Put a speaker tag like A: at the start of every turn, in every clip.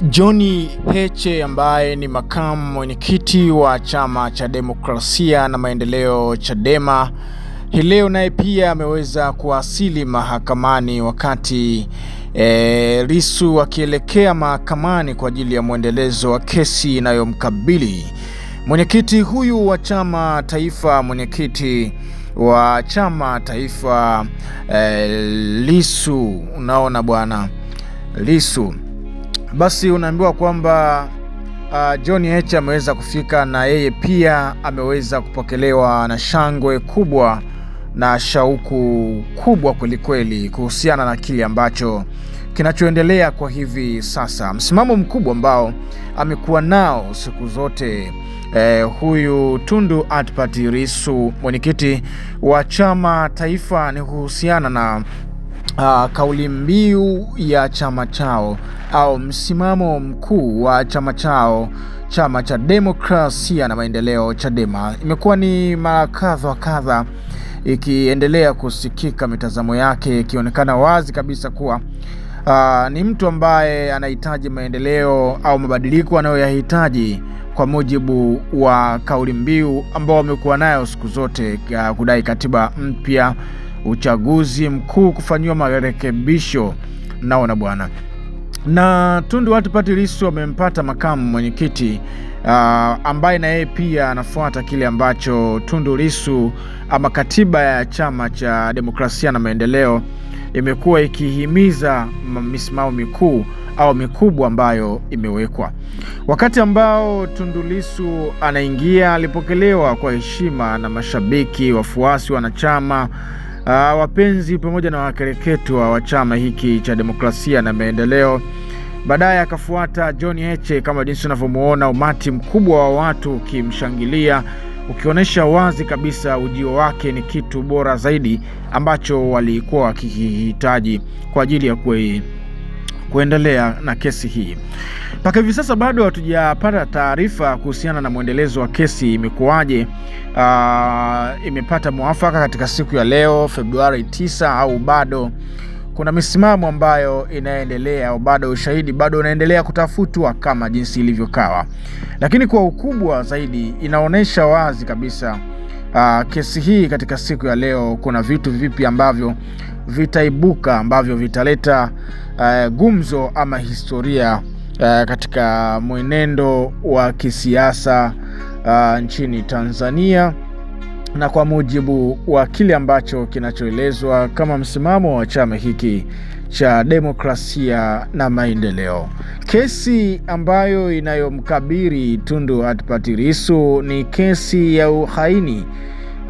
A: John Heche ambaye ni makamu mwenyekiti wa chama cha demokrasia na maendeleo Chadema, hii leo naye pia ameweza kuwasili mahakamani wakati Lissu akielekea mahakamani kwa ajili ya mwendelezo wa kesi inayomkabili. Mwenyekiti huyu wa chama taifa, mwenyekiti wa chama taifa Lissu, unaona bwana Lissu, basi unaambiwa kwamba John Heche ameweza kufika na yeye pia ameweza kupokelewa na shangwe kubwa na shauku kubwa kwelikweli kuhusiana na kile ambacho kinachoendelea kwa hivi sasa. Msimamo mkubwa ambao amekuwa nao siku zote huyu Tundu Antipas Lissu, mwenyekiti wa chama taifa, ni kuhusiana na kauli mbiu ya chama chao au msimamo mkuu wa chama chao, chama cha demokrasia na maendeleo Chadema. Imekuwa ni mara kadha ikiendelea kusikika mitazamo yake ikionekana wazi kabisa kuwa ni mtu ambaye anahitaji maendeleo au mabadiliko anayoyahitaji kwa mujibu wa kauli mbiu ambao wamekuwa nayo siku zote, kudai katiba mpya, uchaguzi mkuu kufanyiwa marekebisho. Naona bwana, na Tundu Antipas Lissu amempata makamu mwenyekiti ambaye na yeye pia anafuata kile ambacho Tundu Lissu ama katiba ya chama cha demokrasia na maendeleo imekuwa ikihimiza, misimamo mikuu au mikubwa ambayo imewekwa. Wakati ambao Tundu Lissu anaingia, alipokelewa kwa heshima na mashabiki, wafuasi, wanachama, wapenzi pamoja na wakereketwa wa chama hiki cha demokrasia na maendeleo. Baadaye akafuata John Heche, kama jinsi unavyomuona, umati mkubwa wa watu ukimshangilia, ukionyesha wazi kabisa ujio wake ni kitu bora zaidi ambacho walikuwa wakihitaji kwa ajili ya kuendelea na kesi hii. Mpaka hivi sasa bado hatujapata taarifa kuhusiana na mwendelezo wa kesi imekuwaje. Imepata mwafaka katika siku ya leo Februari 9 au bado kuna misimamo ambayo inaendelea au bado ushahidi bado unaendelea kutafutwa kama jinsi ilivyokawa. Lakini kwa ukubwa zaidi inaonesha wazi kabisa kesi hii katika siku ya leo kuna vitu vipi ambavyo vitaibuka ambavyo vitaleta gumzo ama historia katika mwenendo wa kisiasa nchini Tanzania, na kwa mujibu wa kile ambacho kinachoelezwa kama msimamo wa chama hiki cha demokrasia na maendeleo. Kesi ambayo inayomkabili Tundu Antipas Lissu ni kesi ya uhaini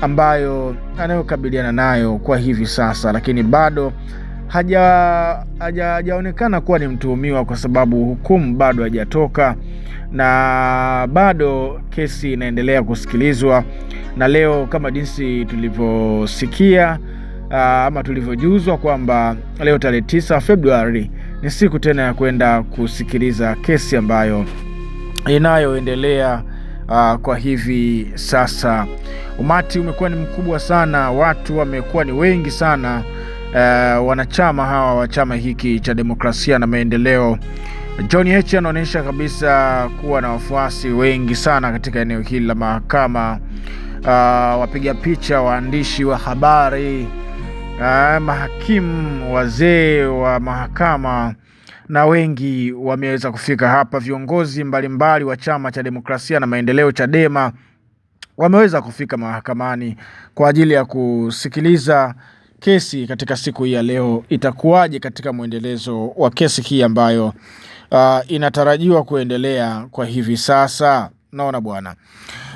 A: ambayo anayokabiliana nayo kwa hivi sasa, lakini bado hajaonekana kuwa ni mtuhumiwa kwa sababu hukumu bado haijatoka na bado kesi inaendelea kusikilizwa. Na leo kama jinsi tulivyosikia ama tulivyojuzwa kwamba leo tarehe 9 Februari ni siku tena ya kwenda kusikiliza kesi ambayo inayoendelea kwa hivi sasa. Umati umekuwa ni mkubwa sana, watu wamekuwa ni wengi sana, wanachama hawa wa chama hiki cha demokrasia na maendeleo. John Heche anaonyesha kabisa kuwa na wafuasi wengi sana katika eneo hili la mahakama. Wapiga picha, waandishi wa habari, mahakimu, wazee wa mahakama na wengi wameweza kufika hapa. Viongozi mbalimbali wa chama cha demokrasia na maendeleo Chadema wameweza kufika mahakamani kwa ajili ya kusikiliza kesi katika siku hii ya leo. Itakuwaje katika mwendelezo wa kesi hii ambayo inatarajiwa kuendelea kwa hivi sasa? Naona bwana,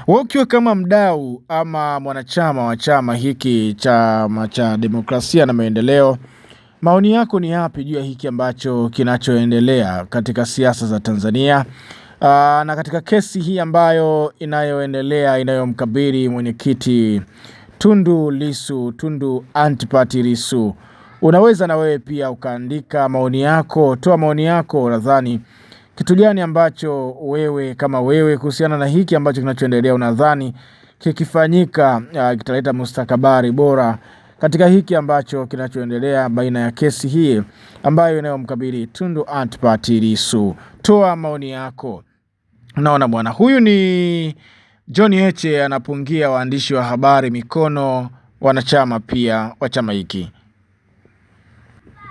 A: wewe ukiwa kama mdau ama mwanachama wa chama hiki chama cha demokrasia na maendeleo, maoni yako ni yapi juu ya hiki ambacho kinachoendelea katika siasa za Tanzania na katika kesi hii ambayo inayoendelea inayomkabili mwenyekiti Tundu Antipas Lissu? Unaweza na wewe pia ukaandika maoni yako, toa maoni yako. Nadhani kitu gani ambacho wewe kama wewe kuhusiana na hiki ambacho kinachoendelea unadhani kikifanyika kitaleta mustakabali bora katika hiki ambacho kinachoendelea baina ya kesi hii ambayo inayomkabili Tundu Antipas Lissu? toa maoni yako. Unaona bwana, huyu ni John Heche anapungia waandishi wa habari mikono, wanachama pia wa chama hiki.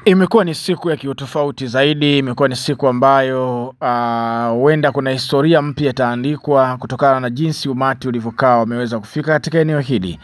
A: Imekuwa ni siku ya kiutofauti zaidi, imekuwa ni siku ambayo huenda kuna historia mpya itaandikwa kutokana na jinsi umati ulivyokaa wameweza kufika katika eneo hili.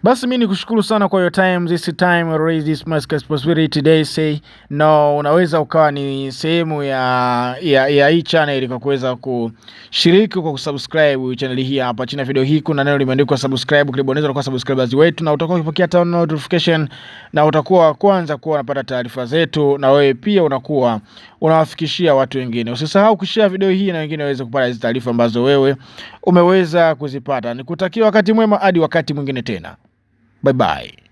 A: Basi mimi nikushukuru sana kwa your time. This time raise this much responsibility today say no. Unaweza ukawa ni sehemu ya hii channel kwa kuweza kushiriki kwa kusubscribe channel hii hapa. Chini ya video hii kuna neno limeandikwa subscribe, klibonyeza kwa subscribers wetu na utakuwa ukipokea turn notification na utakuwa wa kwanza kuwa unapata taarifa zetu, na wewe pia unakuwa unawafikishia watu wengine. Usisahau kushare video hii na wengine waweze kupata hizo taarifa ambazo wewe umeweza kuzipata. Nikutakia wakati mwema hadi wakati mwingine tena. Bye bye.